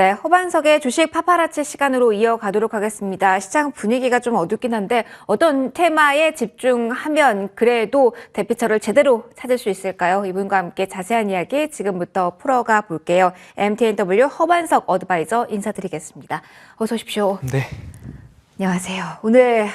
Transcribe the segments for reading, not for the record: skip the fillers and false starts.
네, 허반석의 주식 파파라치 시간으로 이어가도록 하겠습니다. 시장 분위기가 좀 어둡긴 한데 어떤 테마에 집중하면 그래도 대피처를 제대로 찾을 수 있을까요? 이분과 함께 자세한 이야기 지금부터 풀어가 볼게요. MTNW 허반석 어드바이저 인사드리겠습니다. 어서 오십시오. 네. 안녕하세요. 오늘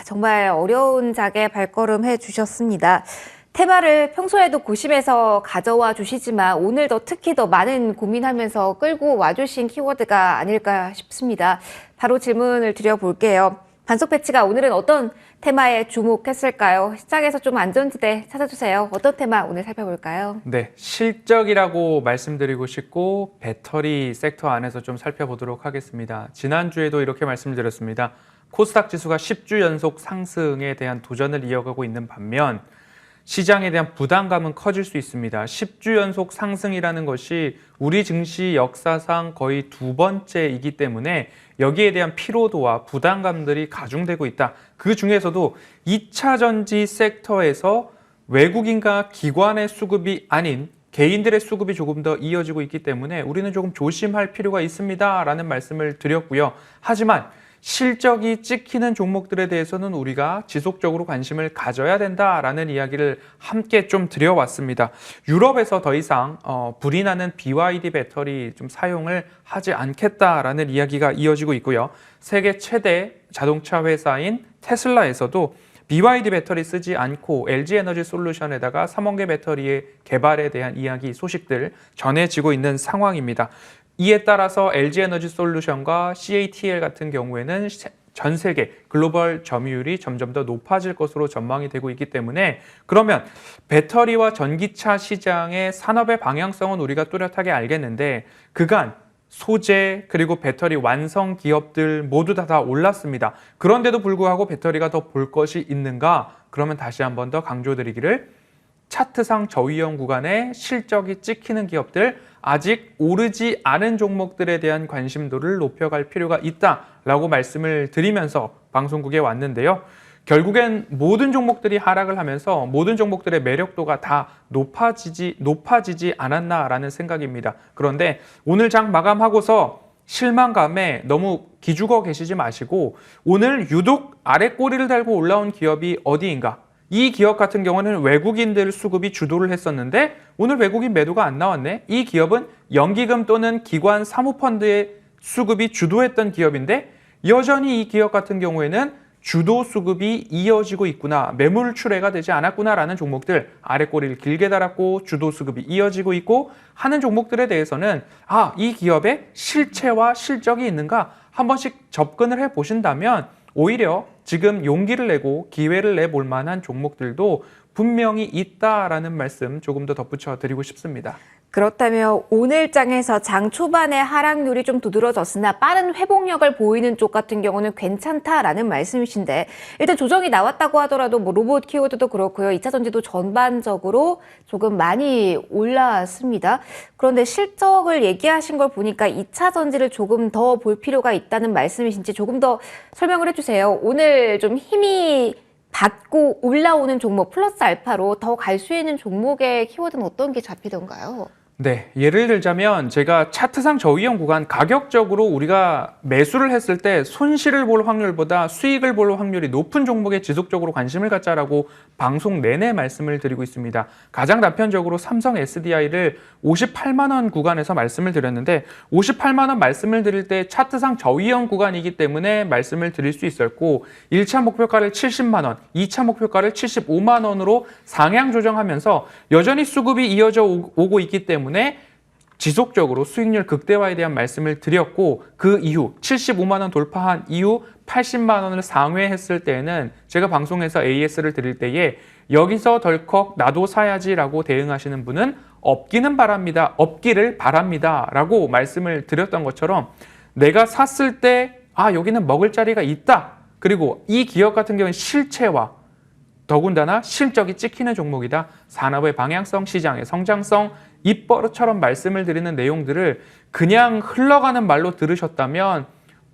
정말 어려운 작에 발걸음해 주셨습니다. 테마를 평소에도 고심해서 가져와 주시지만 오늘 특히 더 많은 고민하면서 끌고 와주신 키워드가 아닐까 싶습니다. 바로 질문을 드려볼게요. 반석 패치가 오늘은 어떤 테마에 주목했을까요? 시장에서 좀 안전지대 찾아주세요. 어떤 테마 오늘 살펴볼까요? 네, 실적이라고 말씀드리고 싶고 배터리 섹터 안에서 좀 살펴보도록 하겠습니다. 지난주에도 이렇게 말씀드렸습니다. 코스닥 지수가 10주 연속 상승에 대한 도전을 이어가고 있는 반면 시장에 대한 부담감은 커질 수 있습니다. 10주 연속 상승이라는 것이 우리 증시 역사상 거의 두 번째이기 때문에 여기에 대한 피로도와 부담감들이 가중되고 있다. 그 중에서도 2차 전지 섹터에서 외국인과 기관의 수급이 아닌 개인들의 수급이 조금 더 이어지고 있기 때문에 우리는 조금 조심할 필요가 있습니다. 라는 말씀을 드렸고요. 하지만 실적이 찍히는 종목들에 대해서는 우리가 지속적으로 관심을 가져야 된다라는 이야기를 함께 좀 드려왔습니다. 유럽에서 더 이상 불이 나는 BYD 배터리 좀 사용을 하지 않겠다라는 이야기가 이어지고 있고요. 세계 최대 자동차 회사인 테슬라에서도 BYD 배터리 쓰지 않고 LG 에너지 솔루션에다가 3원 개 배터리의 개발에 대한 이야기 소식들 전해지고 있는 상황입니다. 이에 따라서 LG 에너지 솔루션과 CATL 같은 경우에는 전 세계 글로벌 점유율이 점점 더 높아질 것으로 전망이 되고 있기 때문에 그러면 배터리와 전기차 시장의 산업의 방향성은 우리가 뚜렷하게 알겠는데 그간 소재 그리고 배터리 완성 기업들 모두 다 올랐습니다. 그런데도 불구하고 배터리가 더 볼 것이 있는가? 그러면 다시 한 번 더 강조드리기를 차트상 저위험 구간에 실적이 찍히는 기업들 아직 오르지 않은 종목들에 대한 관심도를 높여갈 필요가 있다라고 말씀을 드리면서 방송국에 왔는데요. 결국엔 모든 종목들이 하락을 하면서 모든 종목들의 매력도가 다 높아지지 않았나라는 생각입니다. 그런데 오늘 장 마감하고서 실망감에 너무 기죽어 계시지 마시고 오늘 유독 아래 꼬리를 달고 올라온 기업이 어디인가? 이 기업 같은 경우는 외국인들 수급이 주도를 했었는데 오늘 외국인 매도가 안 나왔네. 이 기업은 연기금 또는 기관 사모펀드의 수급이 주도했던 기업인데 여전히 이 기업 같은 경우에는 주도 수급이 이어지고 있구나. 매물 출회가 되지 않았구나라는 종목들 아래 꼬리를 길게 달았고 주도 수급이 이어지고 있고 하는 종목들에 대해서는 이 기업의 실체와 실적이 있는가 한 번씩 접근을 해보신다면 오히려 지금 용기를 내고 기회를 내볼 만한 종목들도 분명히 있다라는 말씀 조금 더 덧붙여 드리고 싶습니다. 그렇다면 오늘 장에서 장 초반에 하락률이 좀 두드러졌으나 빠른 회복력을 보이는 쪽 같은 경우는 괜찮다라는 말씀이신데 일단 조정이 나왔다고 하더라도 로봇 키워드도 그렇고요. 2차 전지도 전반적으로 조금 많이 올라왔습니다. 그런데 실적을 얘기하신 걸 보니까 2차 전지를 조금 더 볼 필요가 있다는 말씀이신지 조금 더 설명을 해주세요. 오늘 좀 힘이 받고 올라오는 종목 플러스 알파로 더 갈 수 있는 종목의 키워드는 어떤 게 잡히던가요? 네, 예를 들자면 제가 차트상 저위험 구간 가격적으로 우리가 매수를 했을 때 손실을 볼 확률보다 수익을 볼 확률이 높은 종목에 지속적으로 관심을 갖자라고 방송 내내 말씀을 드리고 있습니다. 가장 단편적으로 삼성 SDI를 58만 원 구간에서 말씀을 드렸는데 58만 원 말씀을 드릴 때 차트상 저위험 구간이기 때문에 말씀을 드릴 수 있었고 1차 목표가를 70만 원, 2차 목표가를 75만 원으로 상향 조정하면서 여전히 수급이 이어져 오고 있기 때문에 지속적으로 수익률 극대화에 대한 말씀을 드렸고 그 이후 75만 원 돌파한 이후 80만 원을 상회했을 때에는 제가 방송에서 AS를 드릴 때에 여기서 덜컥 나도 사야지라고 대응하시는 분은 없기를 바랍니다 라고 말씀을 드렸던 것처럼 내가 샀을 때 여기는 먹을 자리가 있다. 그리고 이 기업 같은 경우는 실체와 더군다나 실적이 찍히는 종목이다. 산업의 방향성, 시장의 성장성, 입버릇처럼 말씀을 드리는 내용들을 그냥 흘러가는 말로 들으셨다면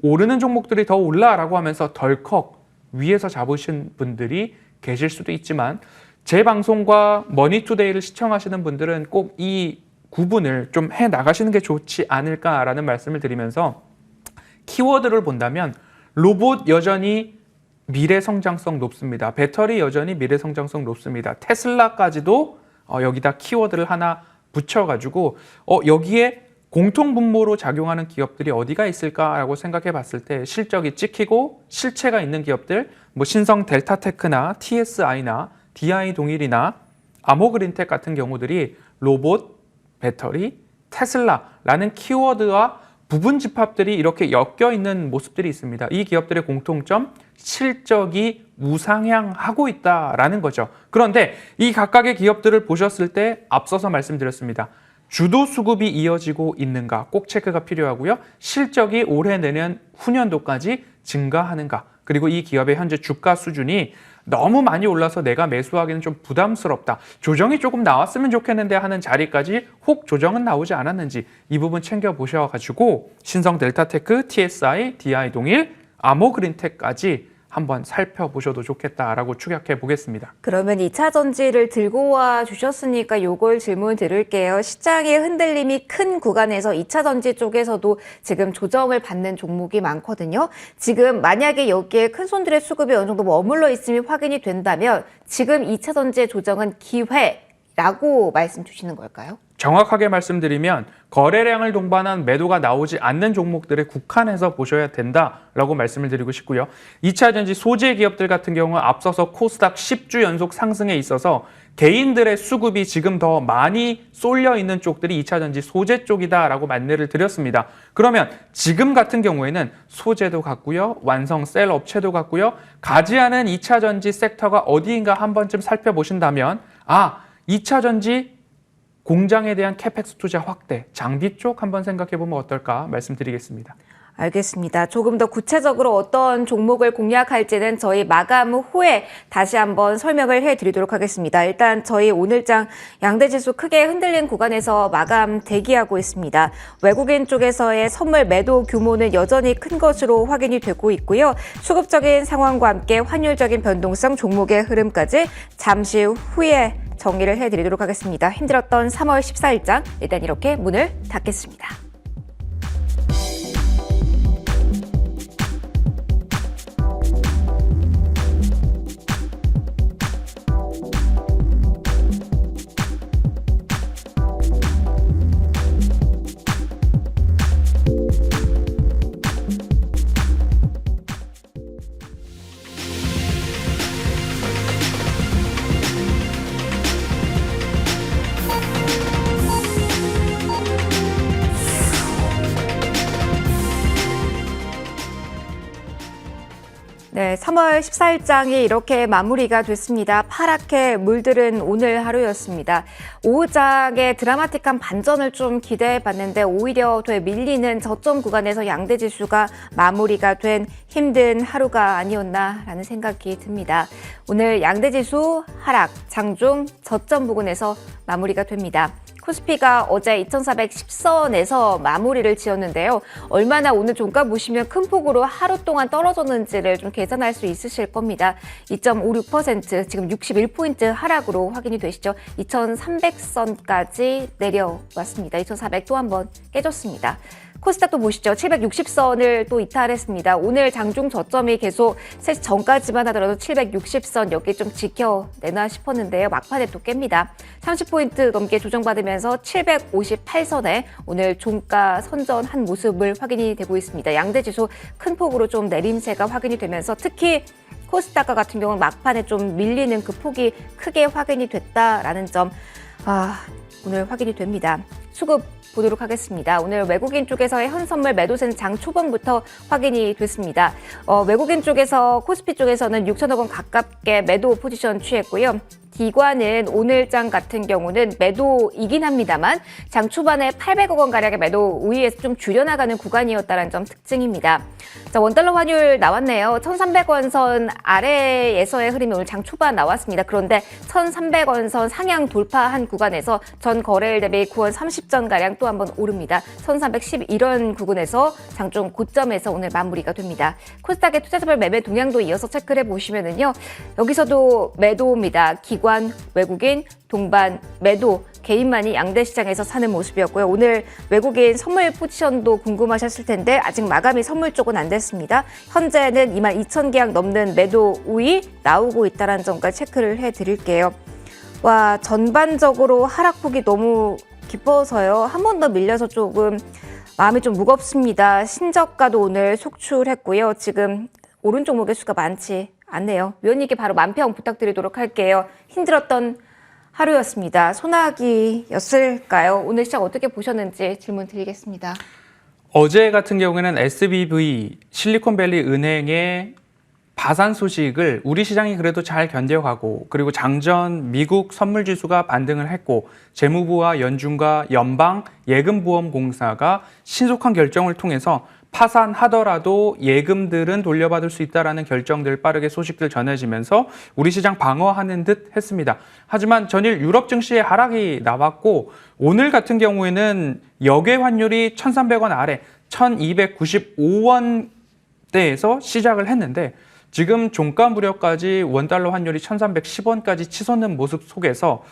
오르는 종목들이 더 올라라고 하면서 덜컥 위에서 잡으신 분들이 계실 수도 있지만 제 방송과 머니투데이를 시청하시는 분들은 꼭 이 구분을 좀 해 나가시는 게 좋지 않을까라는 말씀을 드리면서 키워드를 본다면 로봇 여전히 미래 성장성 높습니다. 배터리 여전히 미래 성장성 높습니다. 테슬라까지도 여기다 키워드를 하나 붙여가지고 여기에 공통분모로 작용하는 기업들이 어디가 있을까라고 생각해 봤을 때 실적이 찍히고 실체가 있는 기업들, 뭐 신성 델타테크나 TSI나 DI 동일이나 아모그린텍 같은 경우들이 로봇, 배터리, 테슬라라는 키워드와 부분 집합들이 이렇게 엮여 있는 모습들이 있습니다. 이 기업들의 공통점, 실적이 우상향하고 있다라는 거죠. 그런데 이 각각의 기업들을 보셨을 때 앞서서 말씀드렸습니다. 주도 수급이 이어지고 있는가 꼭 체크가 필요하고요. 실적이 올해 내년 후년도까지 증가하는가. 그리고 이 기업의 현재 주가 수준이 너무 많이 올라서 내가 매수하기는 좀 부담스럽다. 조정이 조금 나왔으면 좋겠는데 하는 자리까지 혹 조정은 나오지 않았는지 이 부분 챙겨보셔가지고 신성 델타테크, TSI, DI 동일, 아모그린텍까지 한번 살펴보셔도 좋겠다라고 추격해 보겠습니다. 그러면 2차 전지를 들고 와 주셨으니까 요걸 질문 드릴게요. 시장의 흔들림이 큰 구간에서 2차 전지 쪽에서도 지금 조정을 받는 종목이 많거든요. 지금 만약에 여기에 큰 손들의 수급이 어느 정도 머물러 있음이 확인이 된다면 지금 2차 전지의 조정은 기회라고 말씀 주시는 걸까요? 정확하게 말씀드리면 거래량을 동반한 매도가 나오지 않는 종목들에 국한해서 보셔야 된다라고 말씀을 드리고 싶고요. 2차 전지 소재 기업들 같은 경우는 앞서서 코스닥 10주 연속 상승에 있어서 개인들의 수급이 지금 더 많이 쏠려 있는 쪽들이 2차 전지 소재 쪽이다라고 안내를 드렸습니다. 그러면 지금 같은 경우에는 소재도 같고요. 완성 셀 업체도 같고요. 가지 않은 2차 전지 섹터가 어디인가 한 번쯤 살펴보신다면 2차 전지 공장에 대한 캐펙스 투자 확대, 장비 쪽 한번 생각해 보면 어떨까 말씀드리겠습니다. 알겠습니다. 조금 더 구체적으로 어떤 종목을 공략할지는 저희 마감 후에 다시 한번 설명을 해드리도록 하겠습니다. 일단 저희 오늘장 양대지수 크게 흔들린 구간에서 마감 대기하고 있습니다. 외국인 쪽에서의 선물 매도 규모는 여전히 큰 것으로 확인이 되고 있고요. 수급적인 상황과 함께 환율적인 변동성 종목의 흐름까지 잠시 후에 정리를 해드리도록 하겠습니다. 힘들었던 3월 14일장 일단 이렇게 문을 닫겠습니다. 네, 3월 14일장이 이렇게 마무리가 됐습니다. 파랗게 물들은 오늘 하루였습니다. 오후장에 드라마틱한 반전을 좀 기대해봤는데 오히려 돼 밀리는 저점 구간에서 양대지수가 마무리가 된 힘든 하루가 아니었나라는 생각이 듭니다. 오늘 양대지수 하락, 장중 저점 부근에서 마무리가 됩니다. 코스피가 어제 2410선에서 마무리를 지었는데요. 얼마나 오늘 종가 보시면 큰 폭으로 하루 동안 떨어졌는지를 좀 계산할 수 있으실 겁니다. 2.56% 지금 61포인트 하락으로 확인이 되시죠. 2300선까지 내려왔습니다. 2400 또 한 번 깨졌습니다. 코스닥도 보시죠. 760선을 또 이탈했습니다. 오늘 장중 저점이 계속 3시 전까지만 하더라도 760선 여기 좀 지켜내나 싶었는데요. 막판에 또 깹니다. 30포인트 넘게 조정받으면서 758선에 오늘 종가 선전한 모습을 확인이 되고 있습니다. 양대지수 큰 폭으로 좀 내림세가 확인이 되면서 특히 코스닥 같은 경우는 막판에 좀 밀리는 그 폭이 크게 확인이 됐다라는 점 오늘 확인이 됩니다. 수급 보도록 하겠습니다. 오늘 외국인 쪽에서의 현선물 매도세는 장 초반부터 확인이 됐습니다. 외국인 쪽에서 코스피 쪽에서는 6천억 원 가깝게 매도 포지션 취했고요. 기관은 오늘장 같은 경우는 매도이긴 합니다만 장 초반에 800억 원 가량의 매도 우위에서 좀 줄여나가는 구간이었다는 점 특징입니다. 자, 원달러 환율 나왔네요. 1,300원 선 아래에서의 흐름이 오늘 장 초반 나왔습니다. 그런데 1,300원 선 상향 돌파한 구간에서 전 거래일 대비 9원 30전 가량 또 한번 오릅니다. 1,311원 구간에서 장중 고점에서 오늘 마무리가 됩니다. 코스닥의 투자자별 매매 동향도 이어서 체크를 해보시면은요. 여기서도 매도입니다. 기관, 외국인, 동반, 매도 개인만이 양대 시장에서 사는 모습이었고요. 오늘 외국인 선물 포지션도 궁금하셨을 텐데 아직 마감이 선물 쪽은 안 됐습니다. 현재는 22,000계약 넘는 매도 우위 나오고 있다는 점까지 체크를 해드릴게요. 와, 전반적으로 하락폭이 너무 깊어서요. 한 번 더 밀려서 조금 마음이 좀 무겁습니다. 신저가도 오늘 속출했고요. 지금 오른 종목의 수가 많지 않네요. 위원님께 바로 만평 부탁드리도록 할게요. 힘들었던 하루였습니다. 소나기였을까요? 오늘 시장 어떻게 보셨는지 질문 드리겠습니다. 어제 같은 경우에는 SBV 실리콘밸리 은행의 파산 소식을 우리 시장이 그래도 잘 견뎌가고, 그리고 장전 미국 선물 지수가 반등을 했고, 재무부와 연준과 연방 예금보험공사가 신속한 결정을 통해서 파산하더라도 예금들은 돌려받을 수 있다라는 결정들 빠르게 소식들 전해지면서 우리 시장 방어하는 듯 했습니다. 하지만 전일 유럽 증시의 하락이 나왔고, 오늘 같은 경우에는 역외 환율이 1,300원 아래 1,295원대에서 시작을 했는데, 지금 종가 무렵까지 원달러 환율이 1,310원까지 치솟는 모습 속에서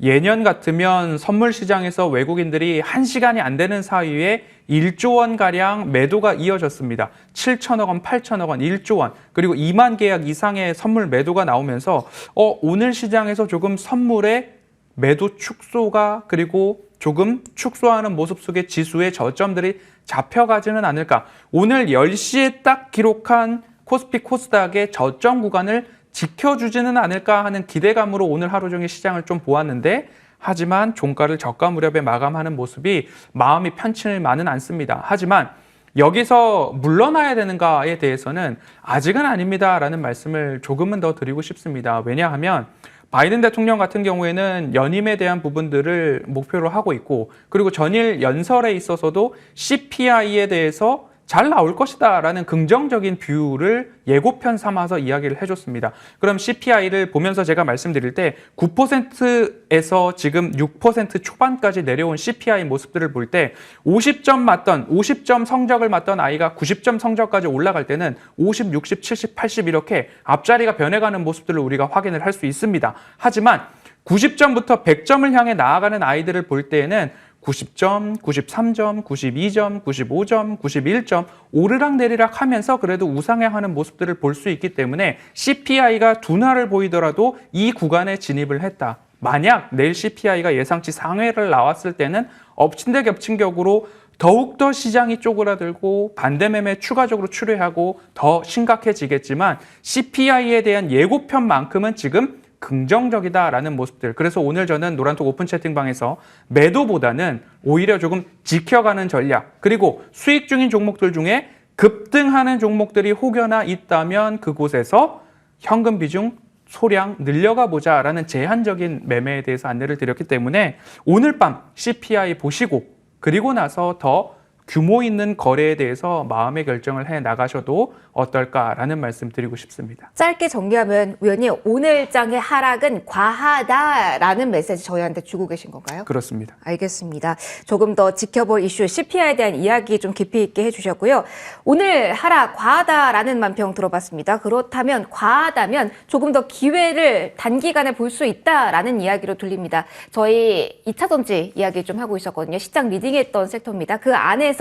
예년 같으면 선물 시장에서 외국인들이 1시간이 안 되는 사이에 1조 원가량 매도가 이어졌습니다. 7천억 원, 8천억 원, 1조 원, 그리고 2만 계약 이상의 선물 매도가 나오면서 오늘 시장에서 조금 선물의 매도 축소가, 그리고 조금 축소하는 모습 속에 지수의 저점들이 잡혀가지는 않을까. 오늘 10시에 딱 기록한 코스피 코스닥의 저점 구간을 지켜주지는 않을까 하는 기대감으로 오늘 하루 종일 시장을 좀 보았는데, 하지만 종가를 저가 무렵에 마감하는 모습이 마음이 편치만은 않습니다. 하지만 여기서 물러나야 되는가에 대해서는 아직은 아닙니다라는 말씀을 조금은 더 드리고 싶습니다. 왜냐하면 바이든 대통령 같은 경우에는 연임에 대한 부분들을 목표로 하고 있고, 그리고 전일 연설에 있어서도 CPI에 대해서 잘 나올 것이다 라는 긍정적인 뷰를 예고편 삼아서 이야기를 해줬습니다. 그럼 CPI를 보면서 제가 말씀드릴 때 9%에서 지금 6% 초반까지 내려온 CPI 모습들을 볼 때 50점 성적을 맞던 아이가 90점 성적까지 올라갈 때는 50, 60, 70, 80 이렇게 앞자리가 변해가는 모습들을 우리가 확인을 할 수 있습니다. 하지만 90점부터 100점을 향해 나아가는 아이들을 볼 때에는 90점, 93점, 92점, 95점, 91점 오르락내리락 하면서 그래도 우상향하는 모습들을 볼 수 있기 때문에 CPI가 둔화를 보이더라도 이 구간에 진입을 했다. 만약 내일 CPI가 예상치 상회를 나왔을 때는 엎친 데 겹친 격으로 더욱더 시장이 쪼그라들고 반대매매 추가적으로 출회하고 더 심각해지겠지만 CPI에 대한 예고편만큼은 지금 긍정적이다라는 모습들. 그래서 오늘 저는 노란톡 오픈 채팅방에서 매도보다는 오히려 조금 지켜가는 전략, 그리고 수익 중인 종목들 중에 급등하는 종목들이 혹여나 있다면 그곳에서 현금 비중 소량 늘려가 보자라는 제한적인 매매에 대해서 안내를 드렸기 때문에 오늘 밤 CPI 보시고 그리고 나서 더 규모 있는 거래에 대해서 마음의 결정을 해 나가셔도 어떨까라는 말씀 드리고 싶습니다. 짧게 정리하면 위원님, 오늘장의 하락은 과하다라는 메시지 저희한테 주고 계신 건가요? 그렇습니다. 알겠습니다. 조금 더 지켜볼 이슈 CPI에 대한 이야기 좀 깊이 있게 해주셨고요. 오늘 하락 과하다라는 만평 들어봤습니다. 그렇다면 과하다면 조금 더 기회를 단기간에 볼 수 있다라는 이야기로 들립니다. 저희 2차전지 이야기 좀 하고 있었거든요. 시장 리딩했던 섹터입니다. 그 안에서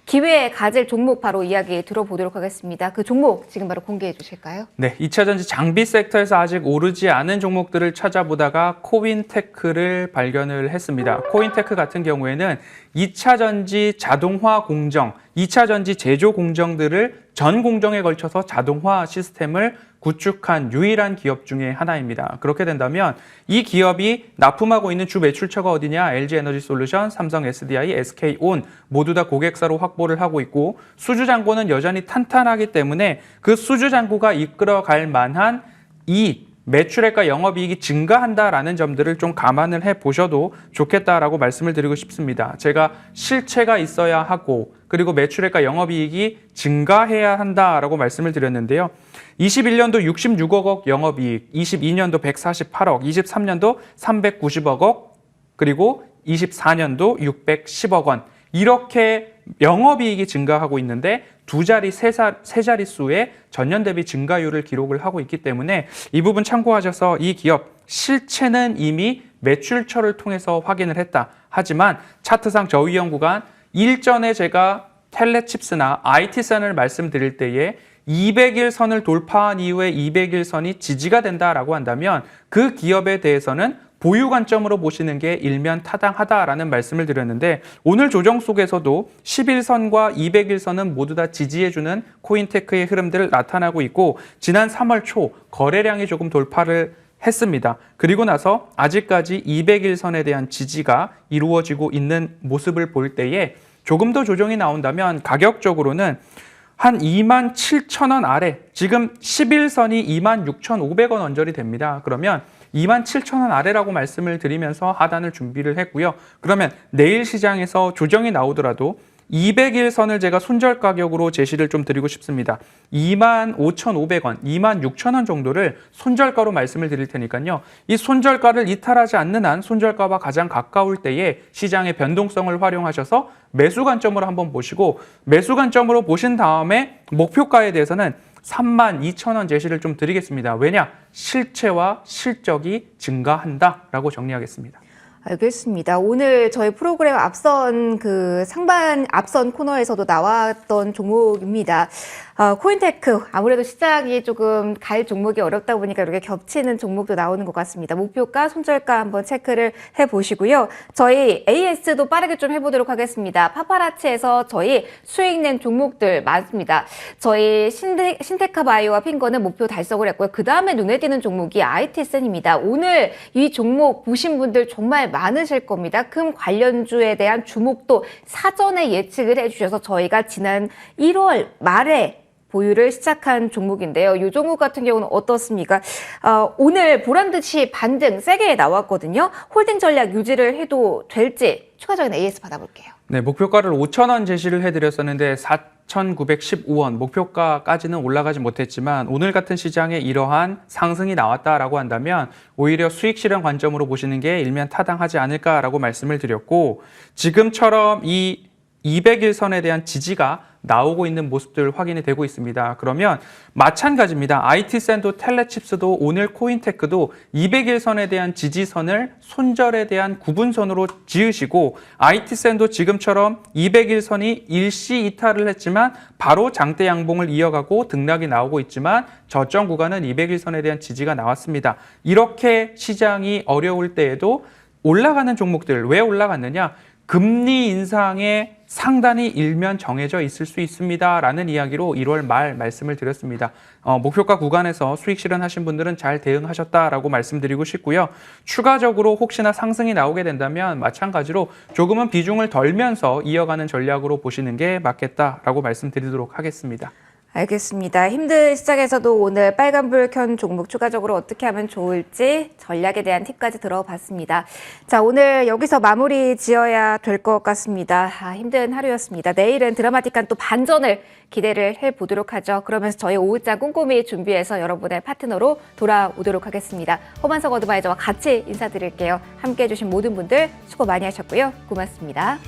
기회에 가질 종목 바로 이야기 들어보도록 하겠습니다. 그 종목 지금 바로 공개해 주실까요? 네, 2차전지 장비 섹터에서 아직 오르지 않은 종목들을 찾아보다가 코인테크를 발견을 했습니다. 코인테크 같은 경우에는 2차전지 자동화 공정, 2차전지 제조 공정들을 전 공정에 걸쳐서 자동화 시스템을 구축한 유일한 기업 중에 하나입니다. 그렇게 된다면 이 기업이 납품하고 있는 주 매출처가 어디냐? LG에너지솔루션, 삼성 SDI, SK온 모두 다 고객사로 확보를 하고 있고 수주 잔고는 여전히 탄탄하기 때문에 그 수주 잔고가 이끌어갈 만한 이 매출액과 영업이익이 증가한다라는 점들을 좀 감안을 해보셔도 좋겠다라고 말씀을 드리고 싶습니다. 제가 실체가 있어야 하고 그리고 매출액과 영업이익이 증가해야 한다라고 말씀을 드렸는데요. 21년도 66억 원 영업이익, 22년도 148억, 23년도 390억 원, 그리고 24년도 610억 원. 이렇게 영업이익이 증가하고 있는데 두 자리, 세 자릿수의 전년 대비 증가율을 기록을 하고 있기 때문에 이 부분 참고하셔서 이 기업 실체는 이미 매출처를 통해서 확인을 했다. 하지만 차트상 저 위험 구간 일전에 제가 텔레칩스나 IT센을 말씀드릴 때에 200일 선을 돌파한 이후에 200일 선이 지지가 된다라고 한다면 그 기업에 대해서는 보유 관점으로 보시는 게 일면 타당하다라는 말씀을 드렸는데 오늘 조정 속에서도 10일선과 200일선은 모두 다 지지해주는 코인테크의 흐름들을 나타나고 있고 지난 3월 초 거래량이 조금 돌파를 했습니다. 그리고 나서 아직까지 200일선에 대한 지지가 이루어지고 있는 모습을 볼 때에 조금 더 조정이 나온다면 가격적으로는 한 27,000원 아래, 지금 10일선이 26,500원 언저리 됩니다. 그러면 27,000원 아래라고 말씀을 드리면서 하단을 준비를 했고요. 그러면 내일 시장에서 조정이 나오더라도 200일 선을 제가 손절 가격으로 제시를 좀 드리고 싶습니다. 25,500원, 26,000원 정도를 손절가로 말씀을 드릴 테니까요. 이 손절가를 이탈하지 않는 한 손절가와 가장 가까울 때에 시장의 변동성을 활용하셔서 매수 관점으로 한번 보시고 매수 관점으로 보신 다음에 목표가에 대해서는 32,000원 제시를 좀 드리겠습니다. 왜냐? 실체와 실적이 증가한다라고 정리하겠습니다. 알겠습니다. 오늘 저희 프로그램 앞선 앞선 코너에서도 나왔던 종목입니다. 코인테크, 아무래도 시장이 조금 갈 종목이 어렵다 보니까 이렇게 겹치는 종목도 나오는 것 같습니다. 목표가, 손절가 한번 체크를 해보시고요. 저희 AS도 빠르게 좀 해보도록 하겠습니다. 파파라치에서 저희 수익 낸 종목들 많습니다. 저희 신테카 바이오와 핑거는 목표 달성을 했고요. 그 다음에 눈에 띄는 종목이 IT센입니다. 오늘 이 종목 보신 분들 정말 많으실 겁니다. 금 관련주에 대한 주목도 사전에 예측을 해주셔서 저희가 지난 1월 말에 보유를 시작한 종목인데요. 이 종목 같은 경우는 어떻습니까? 오늘 보란듯이 반등 세게 나왔거든요. 홀딩 전략 유지를 해도 될지 추가적인 AS 받아볼게요. 네, 목표가를 5,000원 제시를 해드렸었는데 4,915원 목표가까지는 올라가지 못했지만 오늘 같은 시장에 이러한 상승이 나왔다라고 한다면 오히려 수익 실현 관점으로 보시는 게 일면 타당하지 않을까라고 말씀을 드렸고 지금처럼 이 200일선에 대한 지지가 나오고 있는 모습들 확인이 되고 있습니다. 그러면 마찬가지입니다. IT센도 텔레칩스도 오늘 코인테크도 200일선에 대한 지지선을 손절에 대한 구분선으로 지으시고 IT센도 지금처럼 200일선이 일시 이탈을 했지만 바로 장대 양봉을 이어가고 등락이 나오고 있지만 저점 구간은 200일선에 대한 지지가 나왔습니다. 이렇게 시장이 어려울 때에도 올라가는 종목들 왜 올라갔느냐? 금리 인상에 상단이 일면 정해져 있을 수 있습니다라는 이야기로 1월 말 말씀을 드렸습니다. 목표가 구간에서 수익 실현하신 분들은 잘 대응하셨다라고 말씀드리고 싶고요. 추가적으로 혹시나 상승이 나오게 된다면 마찬가지로 조금은 비중을 덜면서 이어가는 전략으로 보시는 게 맞겠다라고 말씀드리도록 하겠습니다. 알겠습니다. 힘든 시장에서도 오늘 빨간불 켠 종목 추가적으로 어떻게 하면 좋을지 전략에 대한 팁까지 들어봤습니다. 자, 오늘 여기서 마무리 지어야 될 것 같습니다. 힘든 하루였습니다. 내일은 드라마틱한 또 반전을 기대를 해보도록 하죠. 그러면서 저희 오후장 꼼꼼히 준비해서 여러분의 파트너로 돌아오도록 하겠습니다. 허만석 어드바이저와 같이 인사드릴게요. 함께해 주신 모든 분들 수고 많이 하셨고요. 고맙습니다.